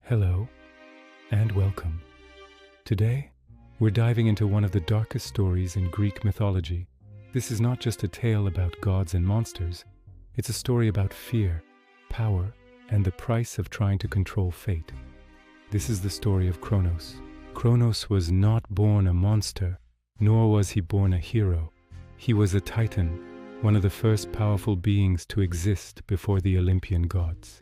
Hello, and welcome. Today, we're diving into one of the darkest stories in Greek mythology. This is not just a tale about gods and monsters. It's a story about fear, power, and the price of trying to control fate. This is the story of Kronos. Kronos was not born a monster, nor was he born a hero. He was a titan, one of the first powerful beings to exist before the Olympian gods.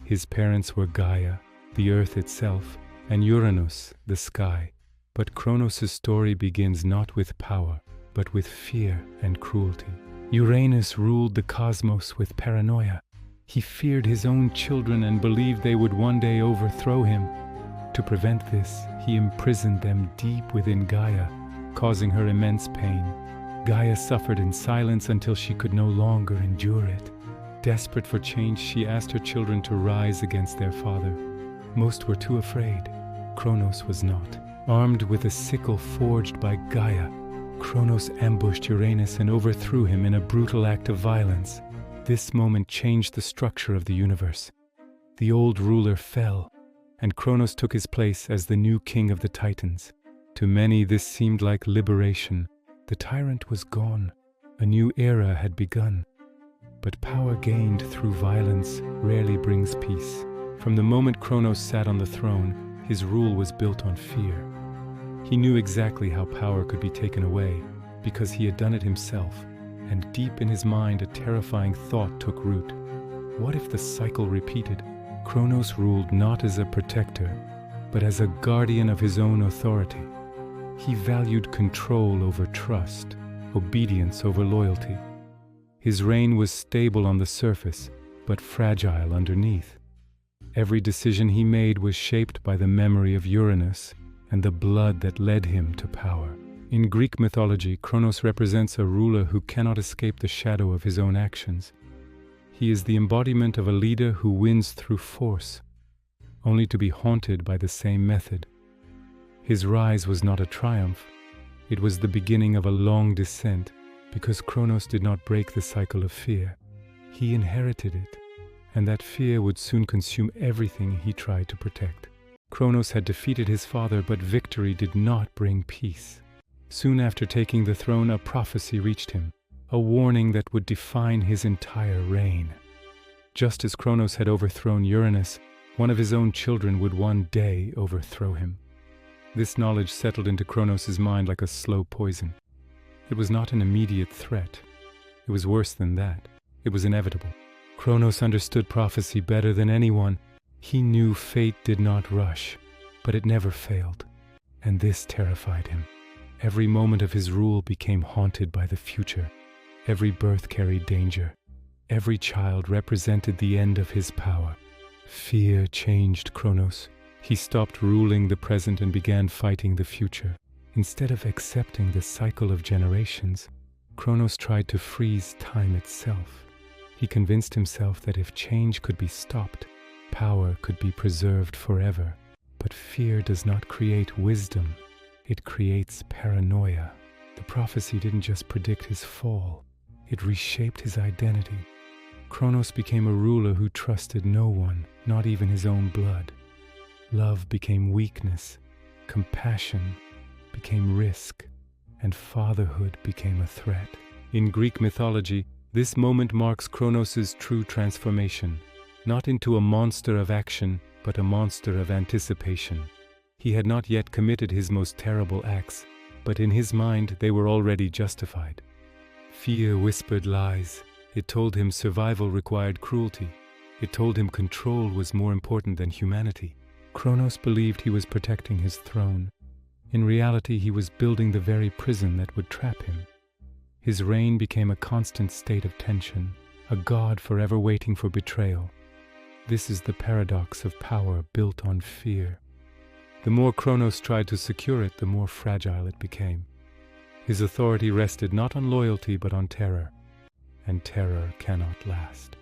His parents were Gaia, the earth itself, and Uranus, the sky. But Kronos' story begins not with power, but with fear and cruelty. Uranus ruled the cosmos with paranoia. He feared his own children and believed they would one day overthrow him. To prevent this, he imprisoned them deep within Gaia, causing her immense pain. Gaia suffered in silence until she could no longer endure it. Desperate for change, she asked her children to rise against their father. Most were too afraid. Kronos was not. Armed with a sickle forged by Gaia, Kronos ambushed Uranus and overthrew him in a brutal act of violence. This moment changed the structure of the universe. The old ruler fell, and Kronos took his place as the new king of the Titans. To many, this seemed like liberation. The tyrant was gone. A new era had begun. But power gained through violence rarely brings peace. From the moment Kronos sat on the throne, his rule was built on fear. He knew exactly how power could be taken away, because he had done it himself, and deep in his mind a terrifying thought took root. What if the cycle repeated? Kronos ruled not as a protector, but as a guardian of his own authority. He valued control over trust, obedience over loyalty. His reign was stable on the surface, but fragile underneath. Every decision he made was shaped by the memory of Uranus and the blood that led him to power. In Greek mythology, Kronos represents a ruler who cannot escape the shadow of his own actions. He is the embodiment of a leader who wins through force, only to be haunted by the same method. His rise was not a triumph. It was the beginning of a long descent, because Kronos did not break the cycle of fear. He inherited it, and that fear would soon consume everything he tried to protect. Kronos had defeated his father, but victory did not bring peace. Soon after taking the throne, a prophecy reached him, a warning that would define his entire reign. Just as Kronos had overthrown Uranus, one of his own children would one day overthrow him. This knowledge settled into Kronos' mind like a slow poison. It was not an immediate threat. It was worse than that. It was inevitable. Kronos understood prophecy better than anyone. He knew fate did not rush, but it never failed, and this terrified him. Every moment of his rule became haunted by the future. Every birth carried danger. Every child represented the end of his power. Fear changed Kronos. He stopped ruling the present and began fighting the future. Instead of accepting the cycle of generations, Kronos tried to freeze time itself. He convinced himself that if change could be stopped, power could be preserved forever. But fear does not create wisdom. It creates paranoia. The prophecy didn't just predict his fall. It reshaped his identity. Kronos became a ruler who trusted no one, not even his own blood. Love became weakness. Compassion became risk. And fatherhood became a threat. In Greek mythology, this moment marks Kronos' true transformation, not into a monster of action, but a monster of anticipation. He had not yet committed his most terrible acts, but in his mind they were already justified. Fear whispered lies. It told him survival required cruelty. It told him control was more important than humanity. Kronos believed he was protecting his throne. In reality, he was building the very prison that would trap him. His reign became a constant state of tension, a god forever waiting for betrayal. This is the paradox of power built on fear. The more Kronos tried to secure it, the more fragile it became. His authority rested not on loyalty but on terror, and terror cannot last.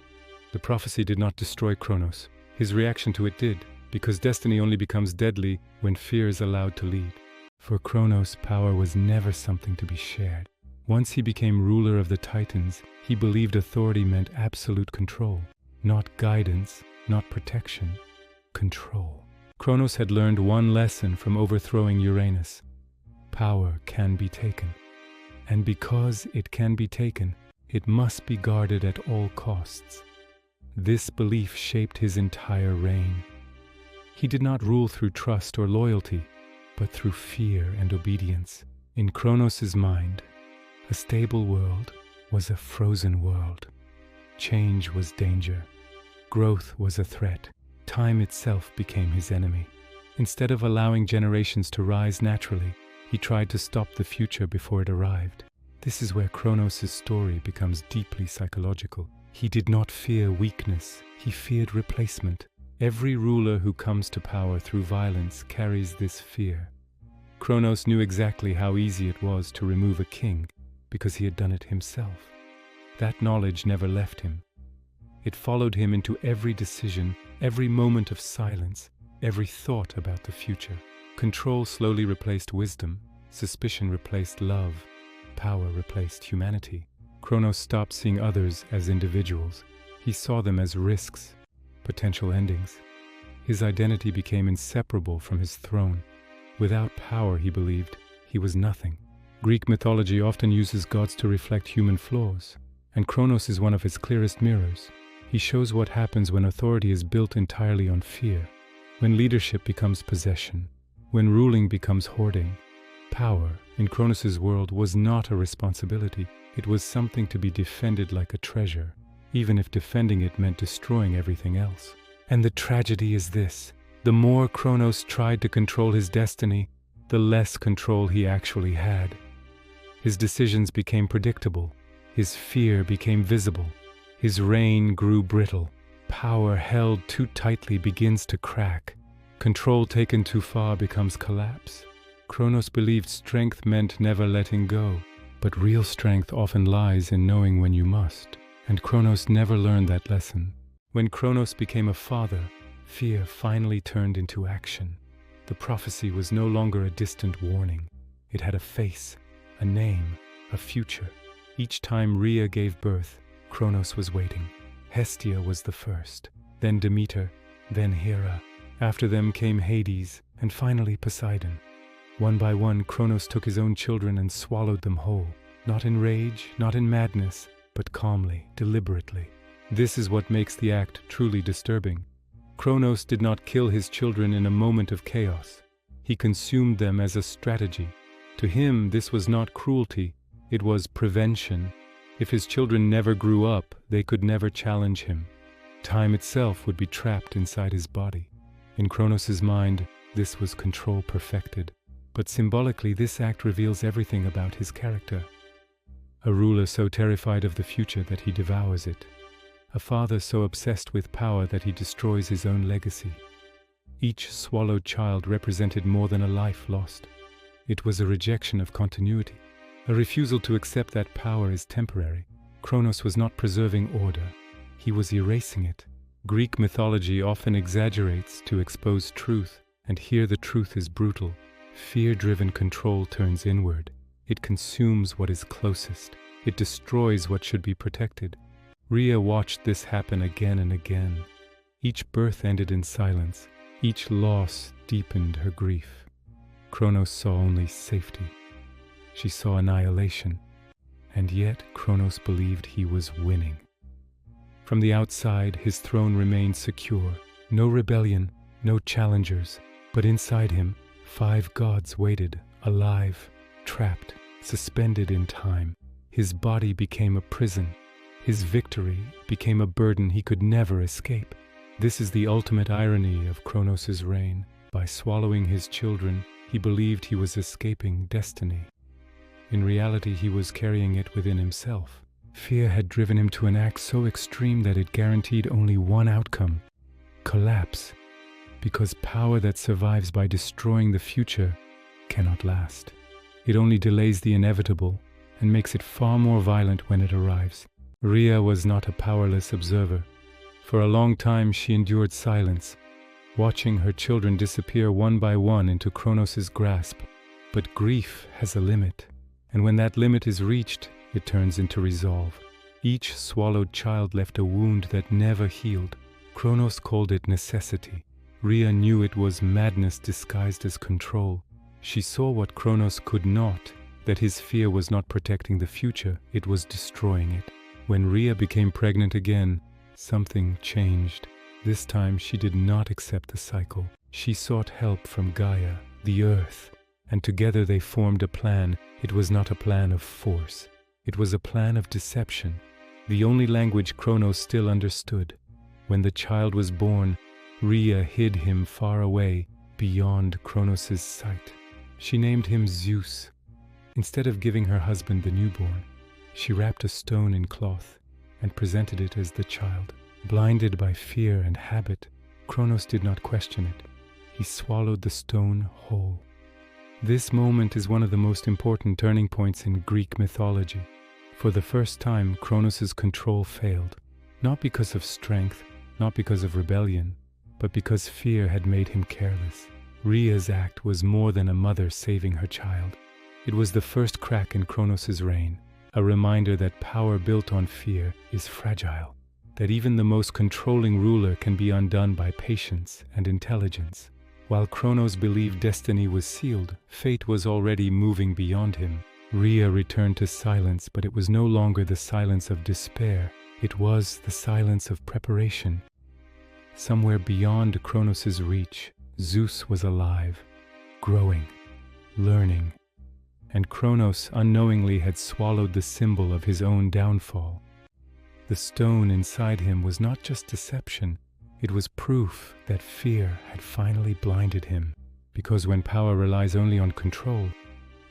The prophecy did not destroy Kronos. His reaction to it did, because destiny only becomes deadly when fear is allowed to lead. For Kronos, power was never something to be shared. Once he became ruler of the Titans, he believed authority meant absolute control, not guidance, not protection, control. Kronos had learned one lesson from overthrowing Uranus. Power can be taken. And because it can be taken, it must be guarded at all costs. This belief shaped his entire reign. He did not rule through trust or loyalty, but through fear and obedience. In Kronos' mind, a stable world was a frozen world. Change was danger. Growth was a threat. Time itself became his enemy. Instead of allowing generations to rise naturally, he tried to stop the future before it arrived. This is where Kronos' story becomes deeply psychological. He did not fear weakness, he feared replacement. Every ruler who comes to power through violence carries this fear. Kronos knew exactly how easy it was to remove a king because he had done it himself. That knowledge never left him. It followed him into every decision, every moment of silence, every thought about the future. Control slowly replaced wisdom, suspicion replaced love, power replaced humanity. Kronos stopped seeing others as individuals. He saw them as risks, potential endings. His identity became inseparable from his throne. Without power, he believed, he was nothing. Greek mythology often uses gods to reflect human flaws, and Kronos is one of its clearest mirrors. He shows what happens when authority is built entirely on fear, when leadership becomes possession, when ruling becomes hoarding. Power, in Kronos' world, was not a responsibility. It was something to be defended like a treasure, even if defending it meant destroying everything else. And the tragedy is this: the more Kronos tried to control his destiny, the less control he actually had. His decisions became predictable. His fear became visible. His reign grew brittle. Power held too tightly begins to crack. Control taken too far becomes collapse. Kronos believed strength meant never letting go, but real strength often lies in knowing when you must. And Kronos never learned that lesson. When Kronos became a father, fear finally turned into action. The prophecy was no longer a distant warning. It had a face, a name, a future. Each time Rhea gave birth, Kronos was waiting. Hestia was the first, then Demeter, then Hera. After them came Hades, and finally Poseidon. One by one, Kronos took his own children and swallowed them whole. Not in rage, not in madness, but calmly, deliberately. This is what makes the act truly disturbing. Kronos did not kill his children in a moment of chaos. He consumed them as a strategy. To him, this was not cruelty, it was prevention. If his children never grew up, they could never challenge him. Time itself would be trapped inside his body. In Kronos' mind, this was control perfected. But symbolically, this act reveals everything about his character. A ruler so terrified of the future that he devours it. A father so obsessed with power that he destroys his own legacy. Each swallowed child represented more than a life lost. It was a rejection of continuity, a refusal to accept that power is temporary. Kronos was not preserving order, he was erasing it. Greek mythology often exaggerates to expose truth, and here the truth is brutal. Fear-driven control turns inward. It consumes what is closest. It destroys what should be protected. Rhea watched this happen again and again. Each birth ended in silence. Each loss deepened her grief. Kronos saw only safety. She saw annihilation. And yet Kronos believed he was winning. From the outside, his throne remained secure. No rebellion, no challengers. But inside him, 5 gods waited, alive, trapped, suspended in time. His body became a prison. His victory became a burden he could never escape. This is the ultimate irony of Kronos' reign. By swallowing his children, he believed he was escaping destiny. In reality, he was carrying it within himself. Fear had driven him to an act so extreme that it guaranteed only one outcome: collapse. Because power that survives by destroying the future cannot last. It only delays the inevitable and makes it far more violent when it arrives. Rhea was not a powerless observer. For a long time she endured silence, watching her children disappear one by one into Kronos' grasp. But grief has a limit, and when that limit is reached, it turns into resolve. Each swallowed child left a wound that never healed. Kronos called it necessity. Rhea knew it was madness disguised as control. She saw what Kronos could not, that his fear was not protecting the future, it was destroying it. When Rhea became pregnant again, something changed. This time she did not accept the cycle. She sought help from Gaia, the earth, and together they formed a plan. It was not a plan of force. It was a plan of deception, the only language Kronos still understood. When the child was born, Rhea hid him far away, beyond Kronos' sight. She named him Zeus. Instead of giving her husband the newborn, she wrapped a stone in cloth and presented it as the child. Blinded by fear and habit, Kronos did not question it. He swallowed the stone whole. This moment is one of the most important turning points in Greek mythology. For the first time, Kronos' control failed, not because of strength, not because of rebellion, but because fear had made him careless. Rhea's act was more than a mother saving her child. It was the first crack in Kronos' reign, a reminder that power built on fear is fragile, that even the most controlling ruler can be undone by patience and intelligence. While Kronos believed destiny was sealed, fate was already moving beyond him. Rhea returned to silence, but it was no longer the silence of despair. It was the silence of preparation. Somewhere beyond Kronos' reach, Zeus was alive, growing, learning, and Kronos unknowingly had swallowed the symbol of his own downfall. The stone inside him was not just deception, it was proof that fear had finally blinded him, because when power relies only on control,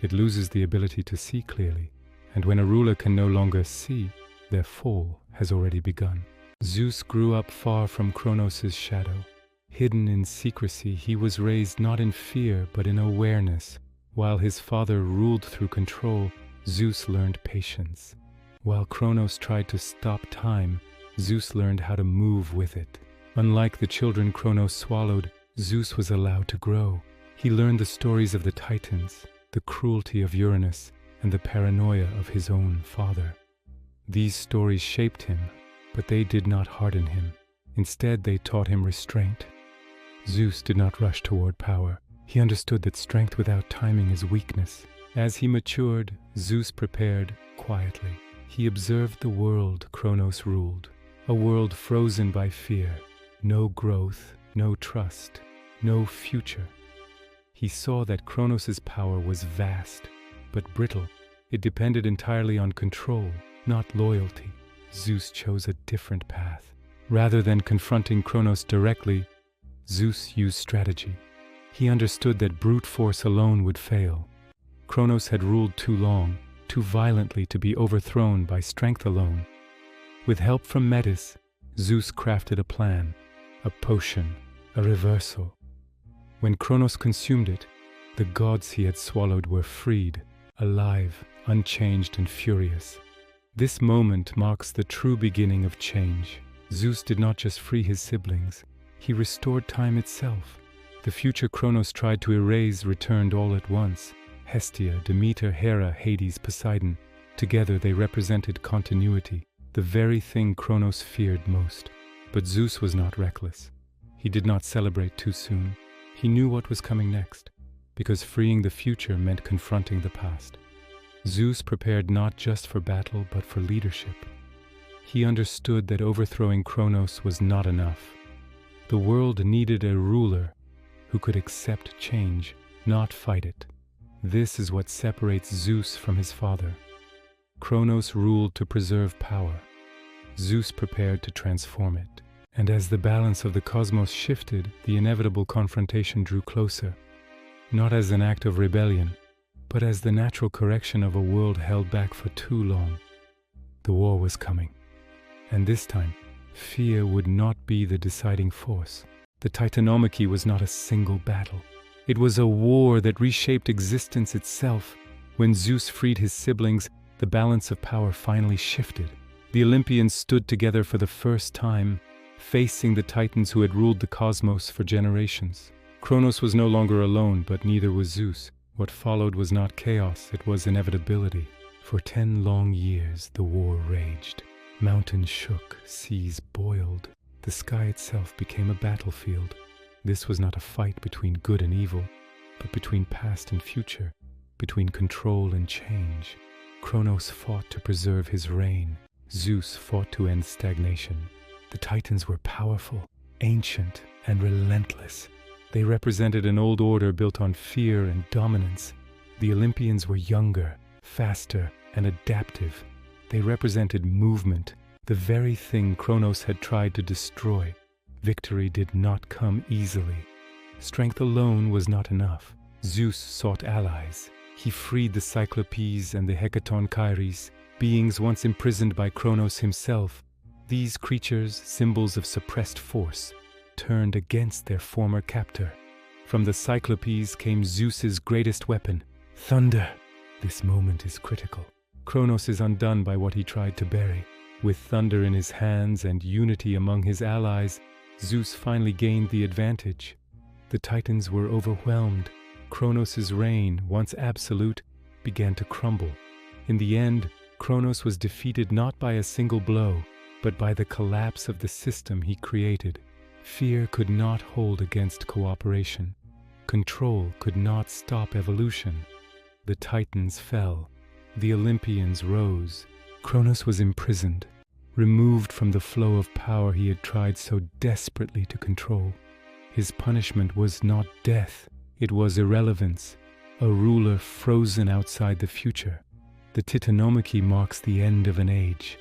it loses the ability to see clearly, and when a ruler can no longer see, their fall has already begun. Zeus grew up far from Kronos' shadow. Hidden in secrecy, he was raised not in fear but in awareness. While his father ruled through control, Zeus learned patience. While Kronos tried to stop time, Zeus learned how to move with it. Unlike the children Kronos swallowed, Zeus was allowed to grow. He learned the stories of the Titans, the cruelty of Uranus, and the paranoia of his own father. These stories shaped him, but they did not harden him. Instead, they taught him restraint. Zeus did not rush toward power. He understood that strength without timing is weakness. As he matured, Zeus prepared quietly. He observed the world Kronos ruled, a world frozen by fear. No growth, no trust, no future. He saw that Kronos' power was vast, but brittle. It depended entirely on control, not loyalty. Zeus chose a different path. Rather than confronting Kronos directly, Zeus used strategy. He understood that brute force alone would fail. Kronos had ruled too long, too violently to be overthrown by strength alone. With help from Metis, Zeus crafted a plan, a potion, a reversal. When Kronos consumed it, the gods he had swallowed were freed, alive, unchanged and furious. This moment marks the true beginning of change. Zeus did not just free his siblings, he restored time itself. The future Kronos tried to erase returned all at once. Hestia, Demeter, Hera, Hades, Poseidon. Together they represented continuity, the very thing Kronos feared most. But Zeus was not reckless. He did not celebrate too soon. He knew what was coming next, because freeing the future meant confronting the past. Zeus prepared not just for battle, but for leadership. He understood that overthrowing Kronos was not enough. The world needed a ruler who could accept change, not fight it. This is what separates Zeus from his father. Kronos ruled to preserve power. Zeus prepared to transform it. And as the balance of the cosmos shifted, the inevitable confrontation drew closer, not as an act of rebellion, but as the natural correction of a world held back for too long. The war was coming, and this time, fear would not be the deciding force. The Titanomachy was not a single battle. It was a war that reshaped existence itself. When Zeus freed his siblings, the balance of power finally shifted. The Olympians stood together for the first time, facing the Titans who had ruled the cosmos for generations. Kronos was no longer alone, but neither was Zeus. What followed was not chaos, it was inevitability. For 10 long years, the war raged. Mountains shook, seas boiled. The sky itself became a battlefield. This was not a fight between good and evil, but between past and future, between control and change. Kronos fought to preserve his reign. Zeus fought to end stagnation. The Titans were powerful, ancient, and relentless. They represented an old order built on fear and dominance. The Olympians were younger, faster, and adaptive. They represented movement, the very thing Kronos had tried to destroy. Victory did not come easily. Strength alone was not enough. Zeus sought allies. He freed the Cyclopes and the Hecatonchires, beings once imprisoned by Kronos himself. These creatures, symbols of suppressed force, turned against their former captor. From the Cyclopes came Zeus's greatest weapon, thunder. This moment is critical. Kronos is undone by what he tried to bury. With thunder in his hands and unity among his allies, Zeus finally gained the advantage. The Titans were overwhelmed. Kronos' reign, once absolute, began to crumble. In the end, Kronos was defeated not by a single blow, but by the collapse of the system he created. Fear could not hold against cooperation. Control could not stop evolution. The Titans fell. The Olympians rose. Kronos was imprisoned, removed from the flow of power he had tried so desperately to control. His punishment was not death, it was irrelevance, a ruler frozen outside the future. The Titanomachy marks the end of an age,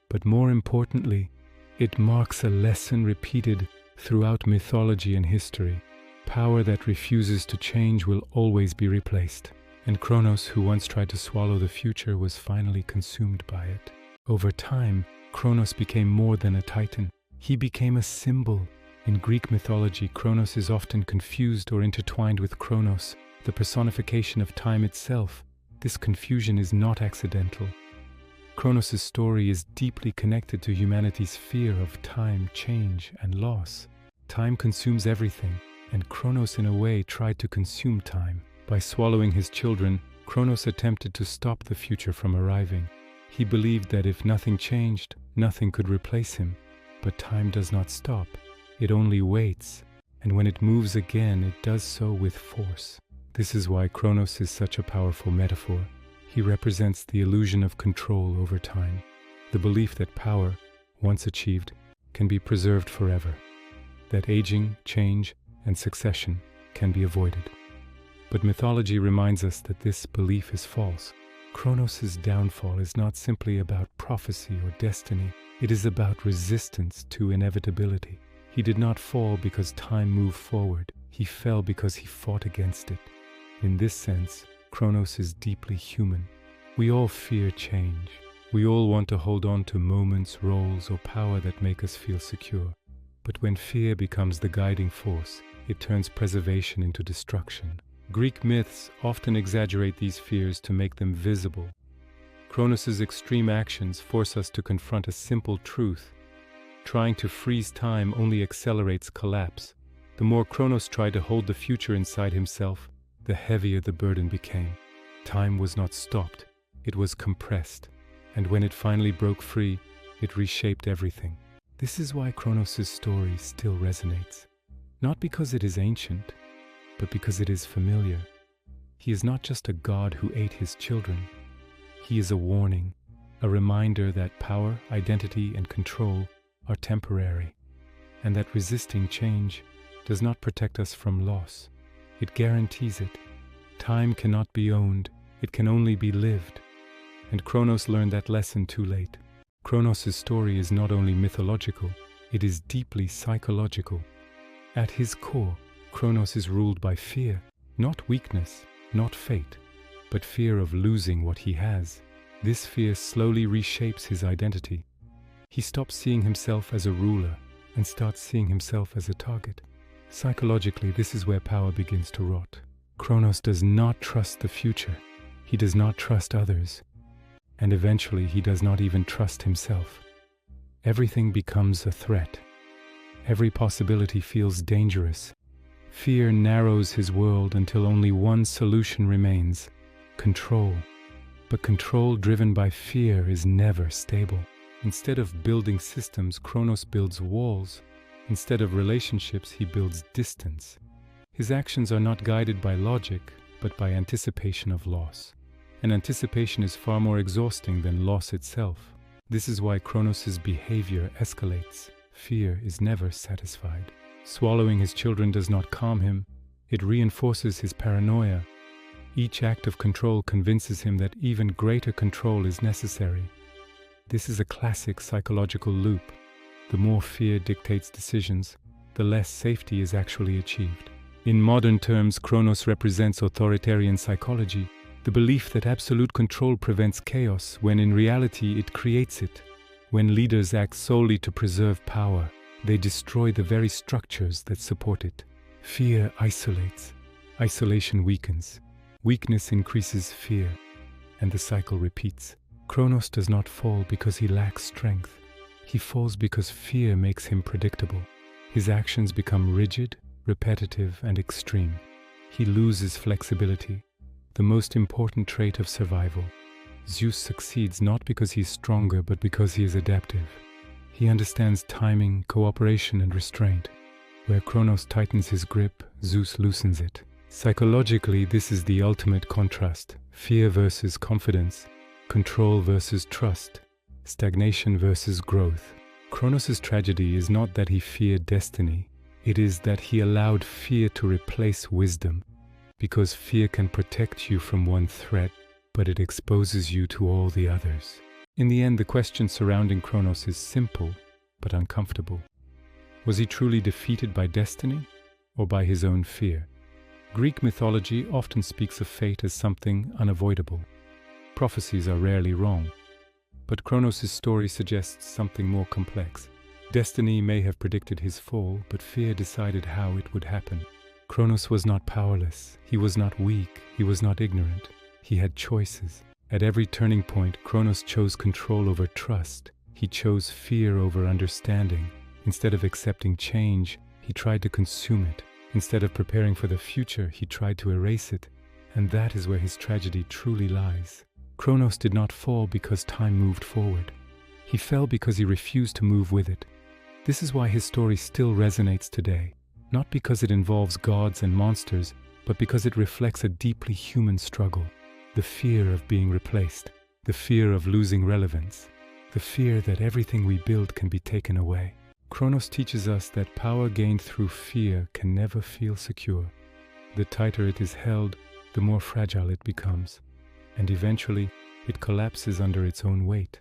but more importantly, it marks a lesson repeated throughout mythology and history. Power that refuses to change will always be replaced. And Kronos, who once tried to swallow the future, was finally consumed by it. Over time, Kronos became more than a titan. He became a symbol. In Greek mythology, Kronos is often confused or intertwined with Kronos, the personification of time itself. This confusion is not accidental. Kronos' story is deeply connected to humanity's fear of time, change, and loss. Time consumes everything, and Kronos in a way tried to consume time. By swallowing his children, Kronos attempted to stop the future from arriving. He believed that if nothing changed, nothing could replace him. But time does not stop. It only waits, and when it moves again, it does so with force. This is why Kronos is such a powerful metaphor. He represents the illusion of control over time, the belief that power, once achieved, can be preserved forever, that aging, change, and succession can be avoided. But mythology reminds us that this belief is false. Kronos' downfall is not simply about prophecy or destiny. It is about resistance to inevitability. He did not fall because time moved forward. He fell because he fought against it. In this sense, Kronos is deeply human. We all fear change. We all want to hold on to moments, roles, or power that make us feel secure. But when fear becomes the guiding force, it turns preservation into destruction. Greek myths often exaggerate these fears to make them visible. Kronos' extreme actions force us to confront a simple truth. Trying to freeze time only accelerates collapse. The more Kronos tried to hold the future inside himself, the heavier the burden became. Time was not stopped, it was compressed. And when it finally broke free, it reshaped everything. This is why Kronos' story still resonates. Not because it is ancient, but because it is familiar. He is not just a god who ate his children. He is a warning, a reminder that power, identity, and control are temporary, and that resisting change does not protect us from loss. It guarantees it. Time cannot be owned, it can only be lived. And Kronos learned that lesson too late. Kronos' story is not only mythological, it is deeply psychological. At his core, Kronos is ruled by fear, not weakness, not fate, but fear of losing what he has. This fear slowly reshapes his identity. He stops seeing himself as a ruler and starts seeing himself as a target. Psychologically, this is where power begins to rot. Kronos does not trust the future. He does not trust others. And eventually, he does not even trust himself. Everything becomes a threat. Every possibility feels dangerous. Fear narrows his world until only one solution remains: control. But control driven by fear is never stable. Instead of building systems, Kronos builds walls. Instead of relationships, he builds distance. His actions are not guided by logic, but by anticipation of loss. And anticipation is far more exhausting than loss itself. This is why Kronos' behavior escalates. Fear is never satisfied. Swallowing his children does not calm him. It reinforces his paranoia. Each act of control convinces him that even greater control is necessary. This is a classic psychological loop. The more fear dictates decisions, the less safety is actually achieved. In modern terms, Kronos represents authoritarian psychology, the belief that absolute control prevents chaos when in reality it creates it. When leaders act solely to preserve power, they destroy the very structures that support it. Fear isolates. Isolation weakens. Weakness increases fear, and the cycle repeats. Kronos does not fall because he lacks strength. He falls because fear makes him predictable. His actions become rigid, repetitive, and extreme. He loses flexibility, the most important trait of survival. Zeus succeeds not because he is stronger, but because he is adaptive. He understands timing, cooperation, and restraint. Where Kronos tightens his grip, Zeus loosens it. Psychologically, this is the ultimate contrast: fear versus confidence, control versus trust, stagnation versus growth. Kronos' tragedy is not that he feared destiny, it is that he allowed fear to replace wisdom. Because fear can protect you from one threat, but it exposes you to all the others. In the end, the question surrounding Kronos is simple, but uncomfortable. Was he truly defeated by destiny, or by his own fear? Greek mythology often speaks of fate as something unavoidable. Prophecies are rarely wrong, but Kronos' story suggests something more complex. Destiny may have predicted his fall, but fear decided how it would happen. Kronos was not powerless, he was not weak, he was not ignorant. He had choices. At every turning point, Kronos chose control over trust. He chose fear over understanding. Instead of accepting change, he tried to consume it. Instead of preparing for the future, he tried to erase it. And that is where his tragedy truly lies. Kronos did not fall because time moved forward. He fell because he refused to move with it. This is why his story still resonates today. Not because it involves gods and monsters, but because it reflects a deeply human struggle. The fear of being replaced, the fear of losing relevance, the fear that everything we build can be taken away. Kronos teaches us that power gained through fear can never feel secure. The tighter it is held, the more fragile it becomes, and eventually it collapses under its own weight.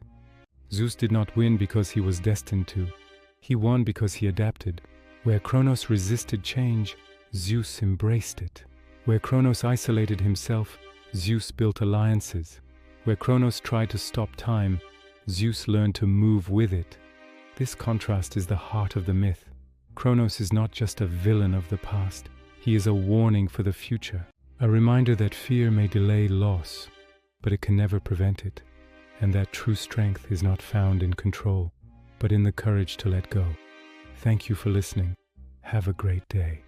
Zeus did not win because he was destined to. He won because he adapted. Where Kronos resisted change, Zeus embraced it. Where Kronos isolated himself, Zeus built alliances. Where Kronos tried to stop time, Zeus learned to move with it. This contrast is the heart of the myth. Kronos is not just a villain of the past. He is a warning for the future, a reminder that fear may delay loss, but it can never prevent it, and that true strength is not found in control, but in the courage to let go. Thank you for listening. Have a great day.